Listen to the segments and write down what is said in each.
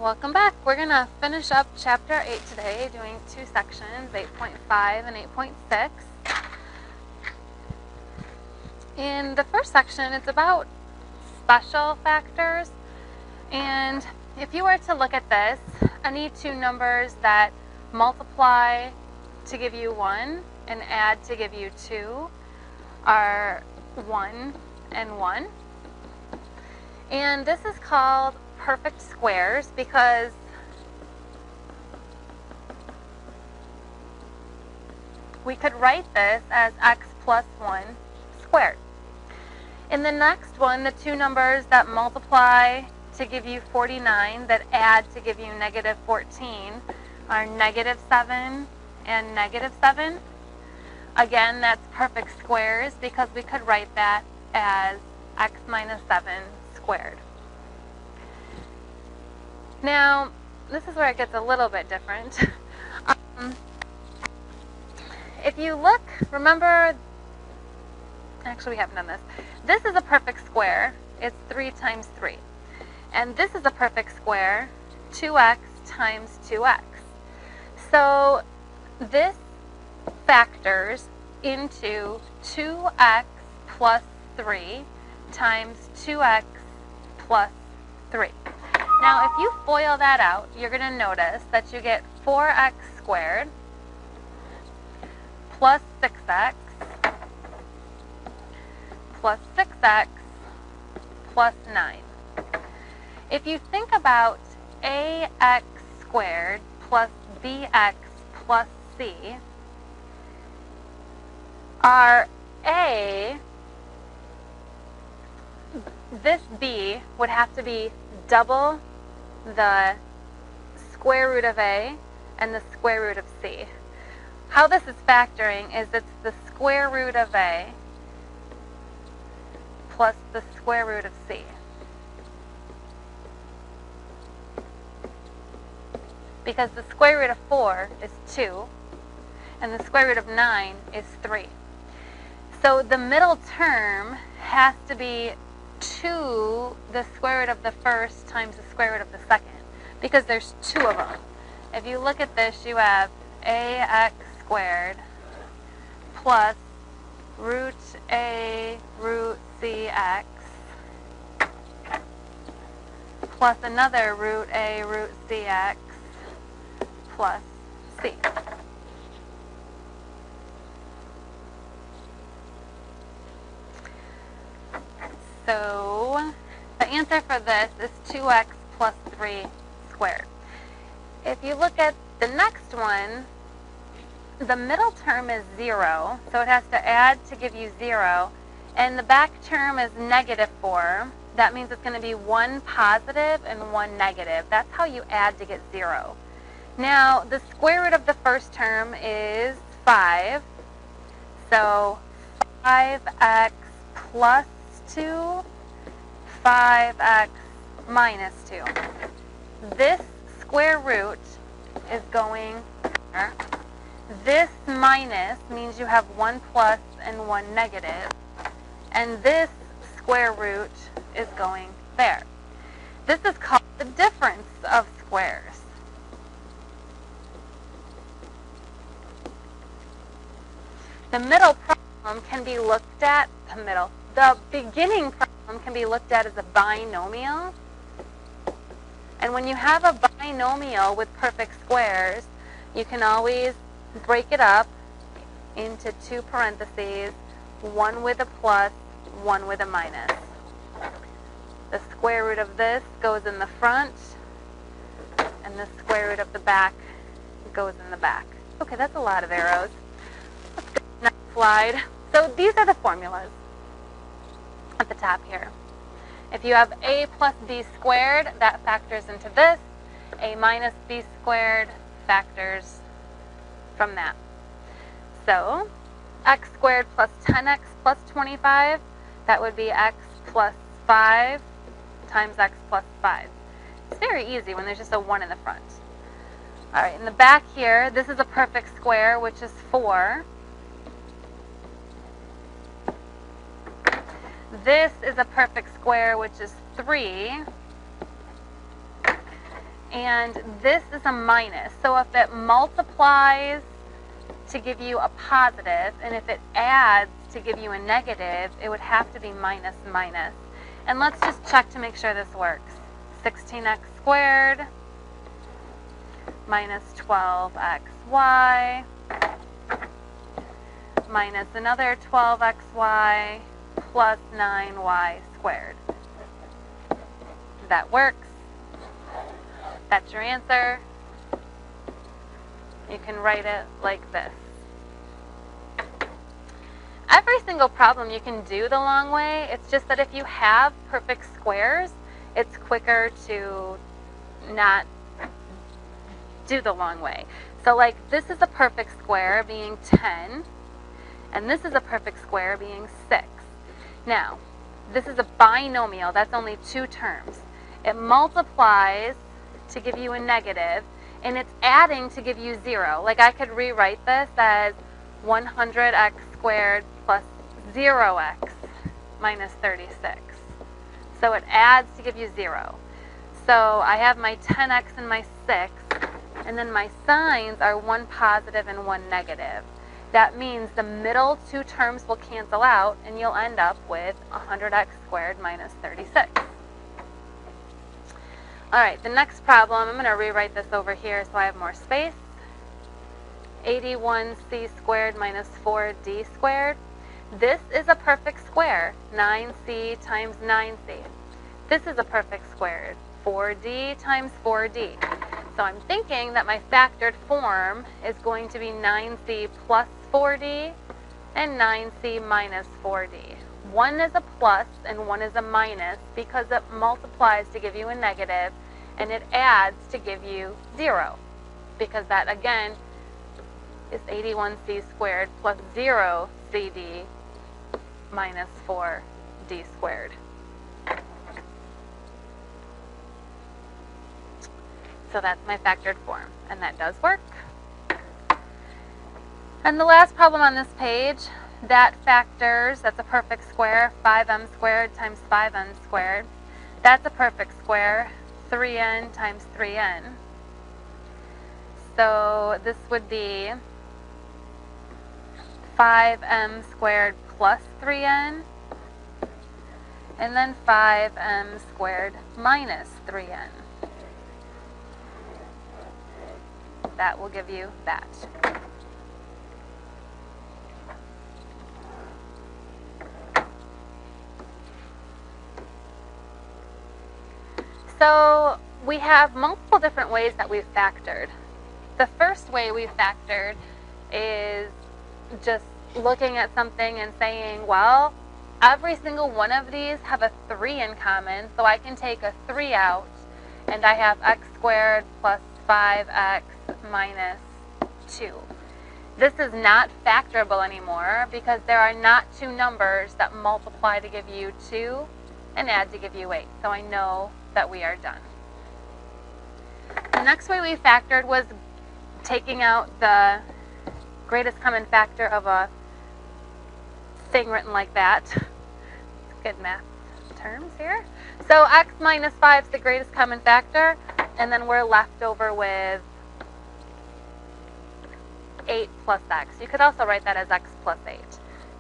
Welcome back. We're going to finish up Chapter 8 today, doing two sections, 8.5 and 8.6. In the first section, it's about special factors. And if you were to look at this, any two numbers that multiply to give you 1 and add to give you 2 are 1 and 1. And this is called perfect squares because we could write this as x plus 1 squared. In the next one, the two numbers that multiply to give you 49 that add to give you negative 14 are negative 7 and negative 7. Again, that's perfect squares because we could write that as x minus 7 squared. Now, this is where it gets a little bit different. If you look, remember, actually we haven't done this. This is a perfect square. It's 3 times 3. And this is a perfect square, 2x times 2x. So this factors into 2x plus 3 times 2x plus 3. Now, if you FOIL that out, you're going to notice that you get 4x squared plus 6x plus 6x plus 9. If you think about ax squared plus bx plus c, our a, this b would have to be double the square root of a and the square root of c. How this is factoring is it's the square root of a plus the square root of c. Because the square root of 4 is 2 and the square root of 9 is 3. So the middle term has to be 2 the square root of the first times the square root of the second, because there's 2 of them. If you look at this, you have ax squared plus root a root cx plus another root a root cx plus c. So the answer for this is 2x plus 3 squared. If you look at the next one, the middle term is 0, so it has to add to give you 0, and the back term is negative 4. That means it's going to be 1 positive and 1 negative. That's how you add to get 0. Now, the square root of the first term is 5, so 5x plus 2, 5x minus 2. This square root is going there. This minus means you have 1 plus and 1 negative. And this square root is going there. This is called the difference of squares. The middle problem can be looked at, the beginning problem can be looked at as a binomial. And when you have a binomial with perfect squares, you can always break it up into 2 parentheses, 1 with a plus, 1 with a minus. The square root of this goes in the front, and the square root of the back goes in the back. Okay, that's a lot of arrows. Let's go to the next slide. So these are the formulas at the top here. If you have a plus b squared, that factors into this. A minus b squared factors from that. So x squared plus 10x plus 25, that would be x plus 5 times x plus 5. It's very easy when there's just a 1 in the front. All right, in the back here, this is a perfect square, which is 4. This is a perfect square, which is 3. and this is a minus. So if it multiplies to give you a positive, and if it adds to give you a negative, it would have to be minus minus. And let's just check to make sure this works. 16x squared minus 12xy minus another 12xy plus 9y squared. That works. That's your answer. You can write it like this. Every single problem you can do the long way. It's just that if you have perfect squares, it's quicker to not do the long way. So like this is a perfect square being 10, and this is a perfect square being 6. Now, this is a binomial. That's only two terms. It multiplies to give you a negative, and it's adding to give you 0. Like I could rewrite this as 100x squared plus 0x minus 36. So it adds to give you 0. So I have my 10x and my 6, and then my signs are one positive and one negative. That means the middle two terms will cancel out, and you'll end up with 100x squared minus 36. All right, the next problem, I'm going to rewrite this over here so I have more space. 81c squared minus 4d squared. This is a perfect square, 9c times 9c. This is a perfect square, 4d times 4d. So I'm thinking that my factored form is going to be 9c plus 4d and 9c minus 4d. One is a plus and one is a minus because it multiplies to give you a negative, and it adds to give you 0, because that again is 81c squared plus 0cd minus 4d squared. So that's my factored form, and that does work. And the last problem on this page, that factors, that's a perfect square, 5m squared times 5n squared. That's a perfect square, 3n times 3n. So this would be 5m squared plus 3n, and then 5m squared minus 3n. That will give you that. So we have multiple different ways that we've factored. The first way we've factored is just looking at something and saying, well, every single one of these have a 3 in common, so I can take a 3 out, and I have x squared plus 5x minus 2. This is not factorable anymore because there are not two numbers that multiply to give you 2 and add to give you 8. So I know that we are done. The next way we factored was taking out the greatest common factor of a thing written like that. Good math terms here. So x minus 5 is the greatest common factor, and then we're left over with 8 plus x. You could also write that as x plus 8.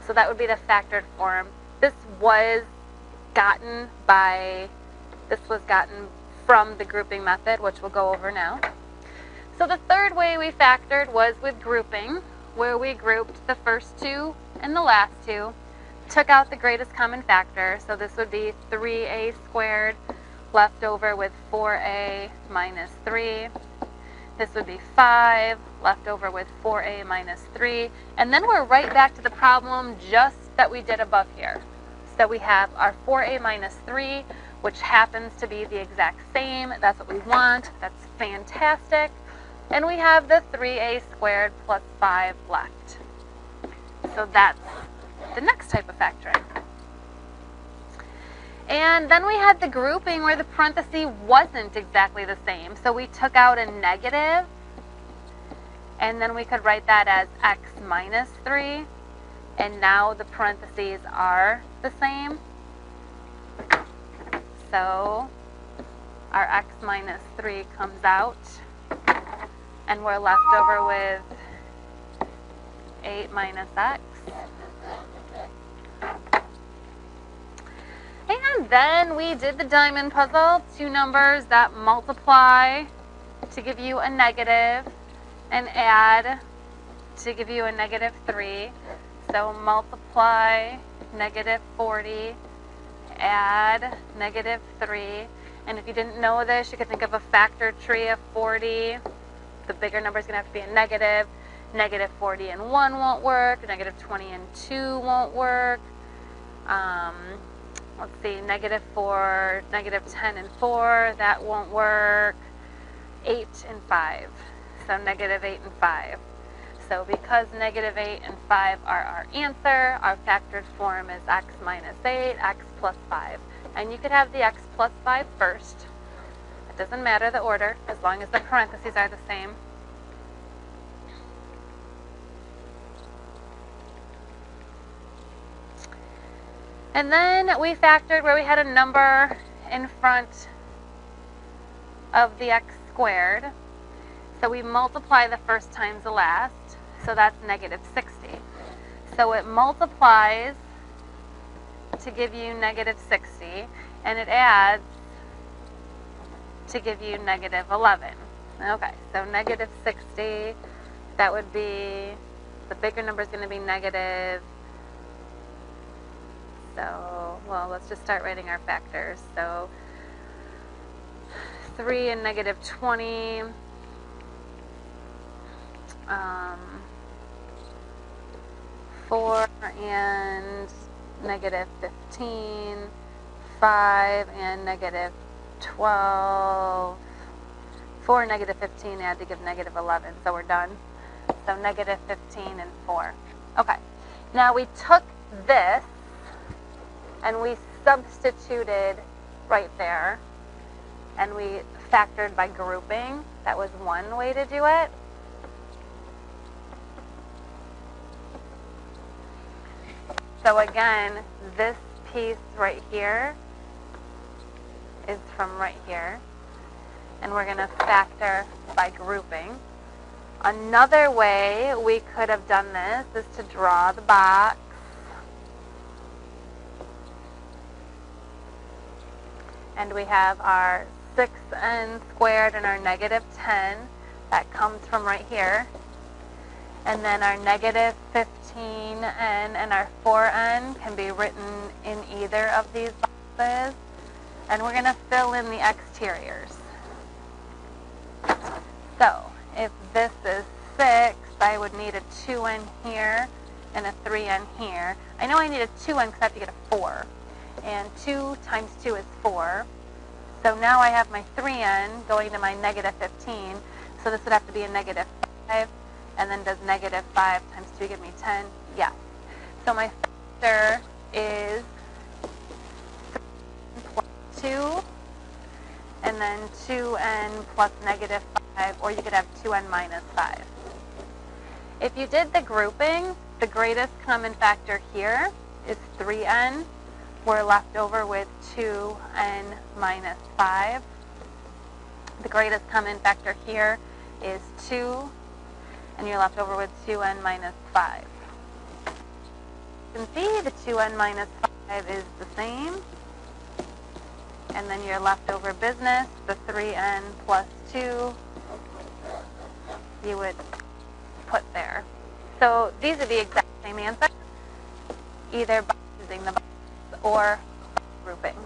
So that would be the factored form. This was gotten from the grouping method, which we'll go over now. So the third way we factored was with grouping, where we grouped the first two and the last two, took out the greatest common factor. So this would be 3a squared left over with 4a minus 3. This would be 5 left over with 4a minus 3. And then we're right back to the problem just that we did above here. So we have our 4a minus 3, which happens to be the exact same. That's what we want. That's fantastic. And we have the 3a squared plus 5 left. So that's the next type of factoring. And then we had the grouping where the parenthesis wasn't exactly the same. So we took out a negative, and then we could write that as x minus 3. And now the parentheses are the same. So our x minus 3 comes out, and we're left over with 8 minus x. And then we did the diamond puzzle, two numbers that multiply to give you a negative and add to give you a negative 3. So multiply negative 40, add negative 3. And if you didn't know this, you could think of a factor tree of 40. The bigger number is going to have to be a negative. Negative 40 and 1 won't work. Negative 20 and 2 won't work. Let's see, negative 4, negative 10 and 4, that won't work. 8 and 5. So negative 8 and 5. So because negative 8 and 5 are our answer, our factored form is x minus 8, x plus 5. And you could have the x plus 5 first. It doesn't matter the order, as long as the parentheses are the same. And then we factored where we had a number in front of the x squared. So we multiply the first times the last. So that's negative 60. So it multiplies to give you negative 60, and it adds to give you negative 11. Okay, so negative 60, that would be, the bigger number is going to be negative. So, well, let's just start writing our factors. So 3 and negative 20. 4 and negative 15. 5 and negative 12. 4 and negative 15 add to give negative 11. So we're done. So negative 15 and 4. Okay. Now we took this and we substituted right there, and we factored by grouping. That was one way to do it. So again, this piece right here is from right here, and we're going to factor by grouping. Another way we could have done this is to draw the box. And we have our 6n squared and our negative 10. That comes from right here. And then our negative 15n and our 4n can be written in either of these boxes. And we're going to fill in the exteriors. So if this is 6, I would need a 2n here and a 3n here. I know I need a 2n because I have to get a 4. And 2 times 2 is 4. So now I have my 3n going to my negative 15. So this would have to be a negative 5. And then does negative 5 times 2 give me 10? Yes. So my factor is 3 plus 2. And then 2n plus negative 5. Or you could have 2n minus 5. If you did the grouping, the greatest common factor here is 3n. We're left over with 2n minus 5. The greatest common factor here is 2, and you're left over with 2n minus 5. You can see the 2n minus 5 is the same, and then your leftover business, the 3n plus 2, you would put there. So these are the exact same answers, either by using the box or grouping.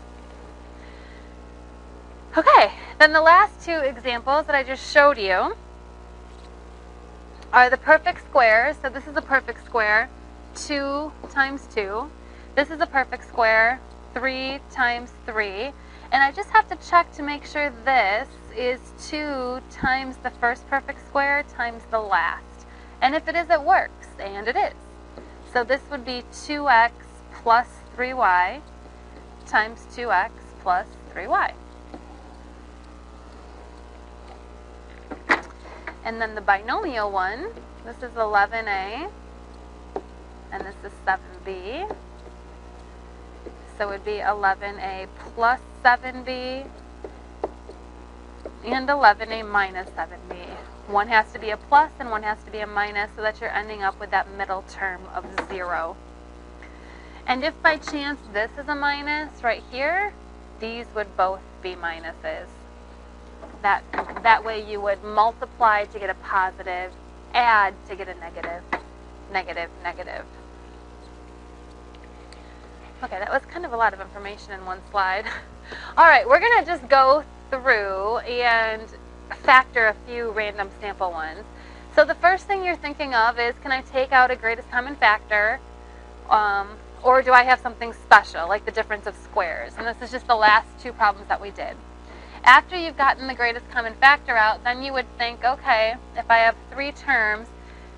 Okay, then the last two examples that I just showed you are the perfect squares. So this is a perfect square, 2 times 2. This is a perfect square, 3 times 3. And I just have to check to make sure this is 2 times the first perfect square times the last. And if it is, it works, and it is. So this would be 2x plus 3y times 2x plus 3y. And then the binomial one, this is 11a, and this is 7b. So it would be 11a plus 7b and 11 a minus 7b. One has to be a plus and one has to be a minus so that you're ending up with that middle term of 0. And if by chance this is a minus right here, these would both be minuses. That way you would multiply to get a positive, add to get a negative, negative, negative. Okay, that was kind of a lot of information in one slide. All right, we're going to just go through and factor a few random sample ones. So the first thing you're thinking of is, can I take out a greatest common factor? Or do I have something special, like the difference of squares? And this is just the last two problems that we did. After you've gotten the greatest common factor out, then you would think, okay, if I have 3 terms,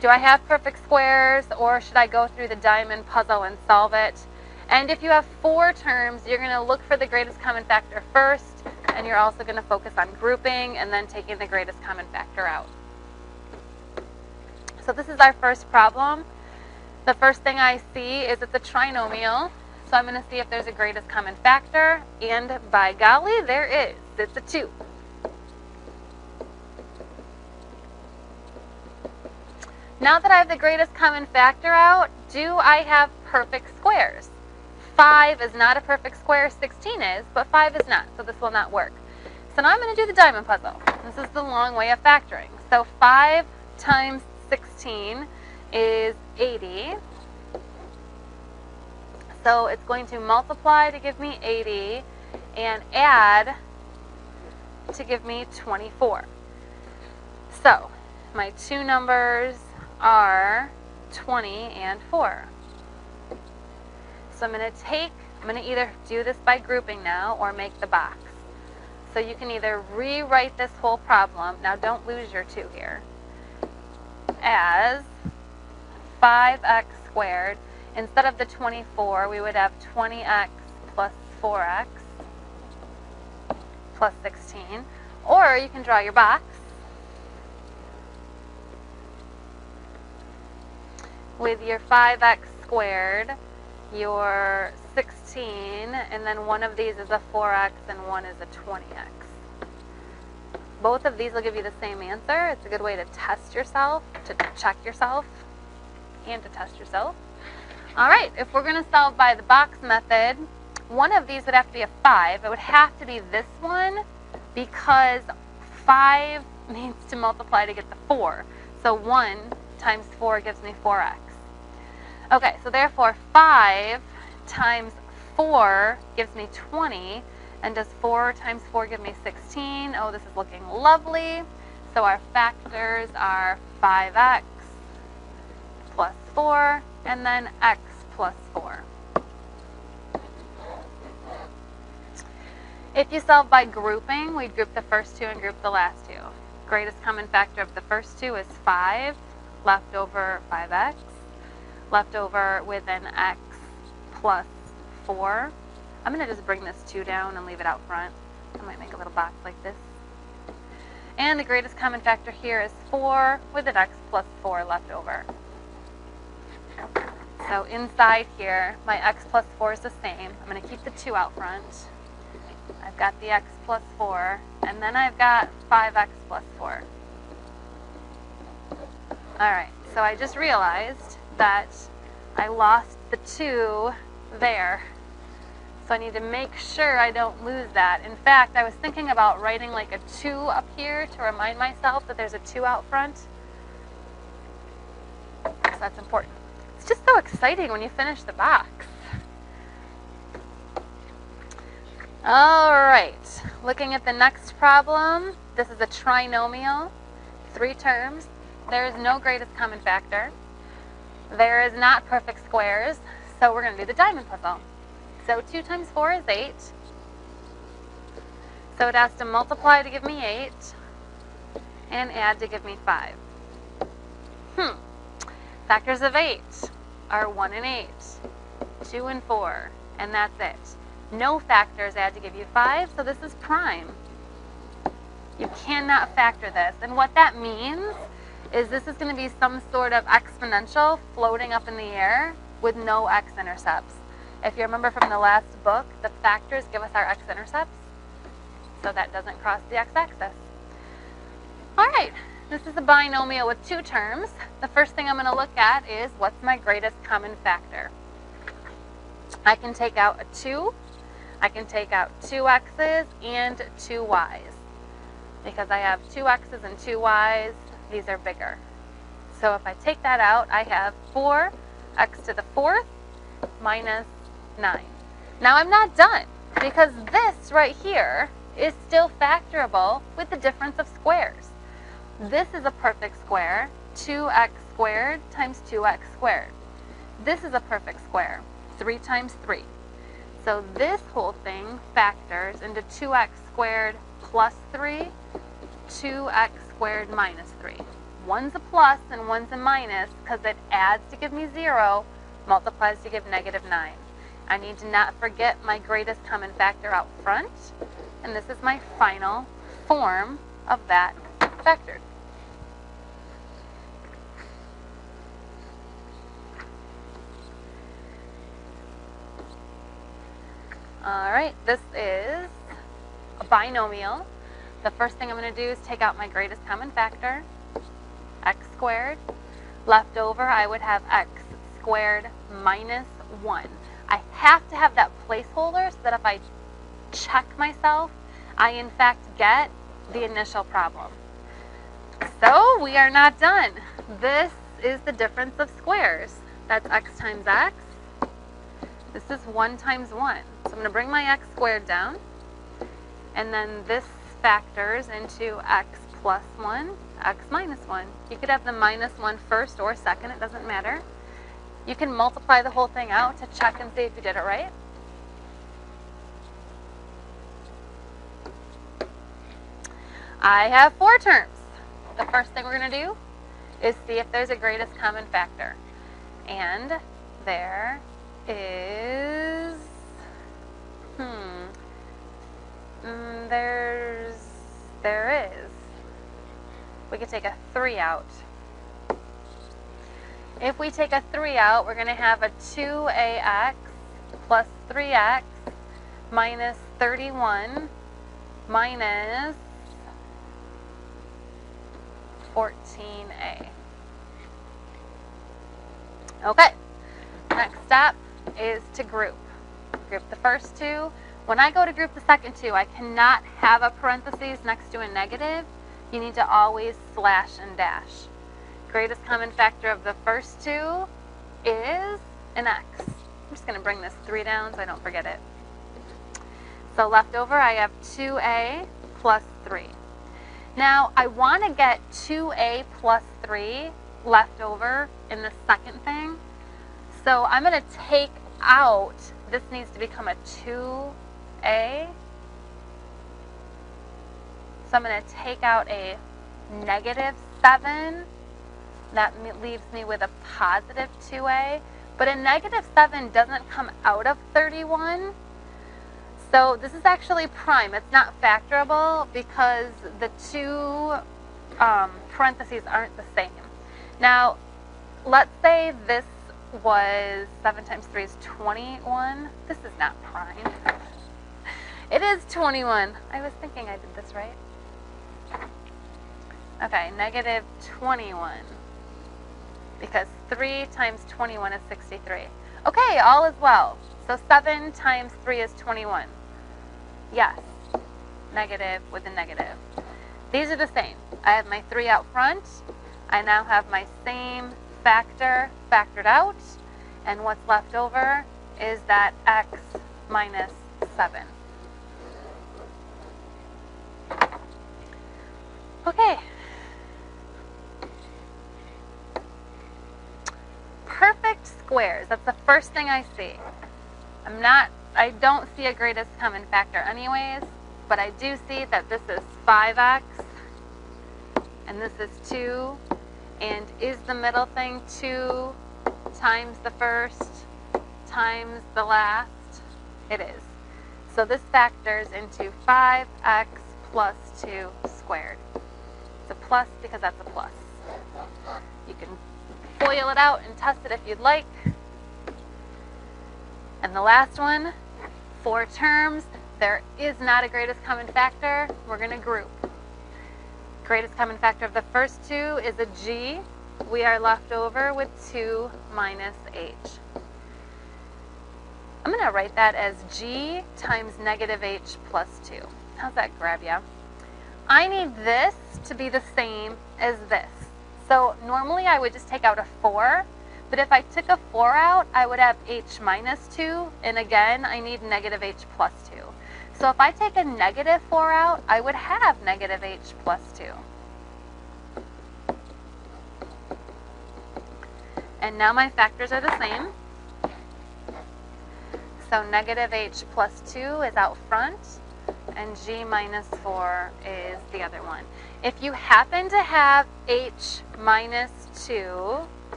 do I have perfect squares, or should I go through the diamond puzzle and solve it? And if you have 4 terms, you're going to look for the greatest common factor first, and you're also going to focus on grouping and then taking the greatest common factor out. So this is our first problem. The first thing I see is it's a trinomial. So I'm going to see if there's a greatest common factor, and by golly, there is. It's a 2. Now that I have the greatest common factor out, do I have perfect squares? 5 is not a perfect square, 16 is, but 5 is not, so this will not work. So now I'm going to do the diamond puzzle. This is the long way of factoring. So 5 times 16 is 80. So it's going to multiply to give me 80 and add to give me 24. So my two numbers are 20 and 4. So I'm going to either do this by grouping now or make the box. So you can either rewrite this whole problem, now don't lose your 2 here, as 5x squared. Instead of the 24, we would have 20x plus 4x plus 16. Or you can draw your box with your 5x squared, your 16, and then one of these is a 4x and one is a 20x. Both of these will give you the same answer. It's a good way to test yourself, to check yourself, and to test yourself. All right, if we're going to solve by the box method, one of these would have to be a 5. It would have to be this one because 5 needs to multiply to get the 4. So 1 times 4 gives me 4x. Okay, so therefore 5 times 4 gives me 20. And does 4 times 4 give me 16? Oh, this is looking lovely. So our factors are 5x plus 4, and then x plus 4. If you solve by grouping, we'd group the first 2 and group the last 2. Greatest common factor of the first 2 is 5, left over 5x, left over with an x plus 4. I'm going to just bring this 2 down and leave it out front. I might make a little box like this. And the greatest common factor here is 4 with an x plus 4 left over. So inside here, my x plus 4 is the same. I'm going to keep the 2 out front. I've got the x plus 4, and then I've got 5x plus 4. All right, so I just realized that I lost the 2 there. So I need to make sure I don't lose that. In fact, I was thinking about writing like a 2 up here to remind myself that there's a 2 out front. So that's important. It's just so exciting when you finish the box. All right, looking at the next problem. This is a trinomial, 3 terms. There is no greatest common factor. There is not perfect squares, so we're going to do the diamond puzzle. So 2 times 4 is 8. So it has to multiply to give me 8 and add to give me 5. Factors of 8 are 1 and 8, 2 and 4, and that's it. No factors add to give you 5, so this is prime. You cannot factor this. And what that means is this is going to be some sort of exponential floating up in the air with no x-intercepts. If you remember from the last book, the factors give us our x-intercepts, so that doesn't cross the x-axis. All right, this is a binomial with two terms. The first thing I'm going to look at is what's my greatest common factor. I can take out a 2, I can take out 2 x's and 2 y's. Because I have 2 x's and 2 y's, these are bigger. So if I take that out, I have 4x to the 4th minus 9. Now I'm not done, because this right here is still factorable with the difference of squares. This is a perfect square, 2x squared times 2x squared. This is a perfect square, 3 times 3. So this whole thing factors into 2x squared plus 3, 2x squared minus 3. One's a plus and one's a minus because it adds to give me 0, multiplies to give negative 9. I need to not forget my greatest common factor out front, and this is my final form of that factor. All right, this is a binomial. The first thing I'm going to do is take out my greatest common factor, x squared. Left over, I would have x squared minus 1. I have to have that placeholder so that if I check myself, I in fact get the initial problem. So we are not done. This is the difference of squares. That's x times x. This is 1 times 1. So I'm going to bring my x squared down, and then this factors into x plus 1, x minus 1. You could have the minus 1 first or second, it doesn't matter. You can multiply the whole thing out to check and see if you did it right. I have 4 terms. The first thing we're going to do is see if there's a greatest common factor. And there is, there is. We could take a 3 out. If we take a 3 out, we're going to have a 2ax plus 3x minus 31 minus 14a. Okay, next step is to group. Group the first 2. When I go to group the second 2, I cannot have a parentheses next to a negative. You need to always slash and dash. Greatest common factor of the first 2 is an x. I'm just going to bring this 3 down so I don't forget it. So left over, I have 2a plus 3. Now, I want to get 2a plus 3 left over in the second thing. So I'm going to take out, this needs to become a 2a. So I'm going to take out a negative 7. That leaves me with a positive 2a. But a negative 7 doesn't come out of 31. So this is actually prime. It's not factorable because the 2 parentheses aren't the same. Now, let's say this was 7 times 3 is 21. This is not prime. It is 21. I was thinking I did this right. Okay, negative 21. Because 3 times 21 is 63. Okay, all is well. So 7 times 3 is 21. Yes, negative with a negative. These are the same. I have my 3 out front. I now have my same factor factored out. And what's left over is that x minus 7. Okay. Perfect squares. That's the first thing I see. I don't see a greatest common factor anyways, but I do see that this is 5x and this is 2, and is the middle thing 2 times the first times the last? It is. So this factors into 5x plus 2 squared. It's a plus because that's a plus. You can FOIL it out and test it if you'd like. And the last one, 4 terms. There is not a greatest common factor. We're going to group. greatest common factor of the first two is a g. We are left over with 2 minus h. I'm going to write that as g times negative h plus 2. How's that grab ya? I need this to be the same as this. So normally I would just take out a 4, but if I took a 4 out, I would have h minus 2, and again, I need negative h plus 2. So if I take a negative 4 out, I would have negative h plus 2. And now my factors are the same. So negative h plus 2 is out front, and g minus 4 is the other one. If you happen to have h minus 2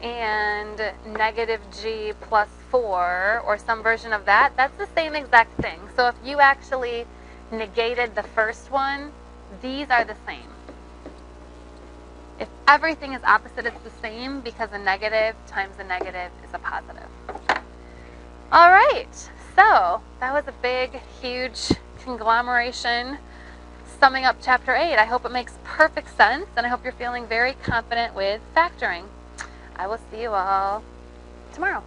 and negative g plus 4, or some version of that, that's the same exact thing. So if you actually negated the first one, these are the same. If everything is opposite, it's the same, because a negative times a negative is a positive. All right, so that was a big, huge conglomeration summing up Chapter 8. I hope it makes perfect sense, and I hope you're feeling very confident with factoring. I will see you all tomorrow.